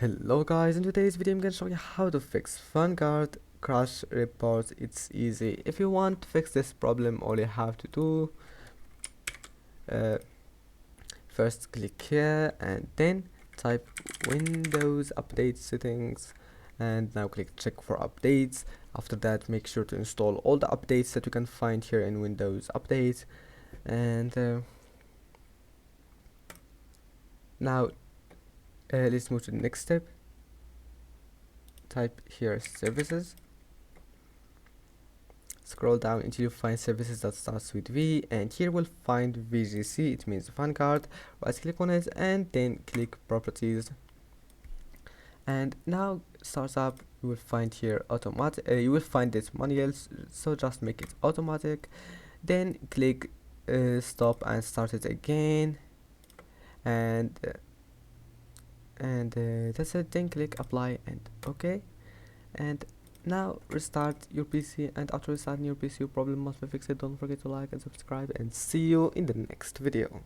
Hello guys, in today's video I'm gonna show you how to fix Vanguard crash reports. It's easy. If you want to fix this problem, all you have to do, uh, first click here and then type Windows Update Settings, and now click check for updates. After that, make sure to install all the updates that you can find here in Windows Update. And now let's move to the next step. Type here services, scroll down until you find services that starts with V, and here we'll find VGC, it means Vanguard. Right click on it and then click properties, and now starts up. You will find here automatic, you will find this manual, so just make it automatic, then click stop and start it again, and that's it. Then click apply and okay, and now restart your PC, and after restarting your PC your problem must be fixed. Don't forget to like and subscribe, and see you in the next video.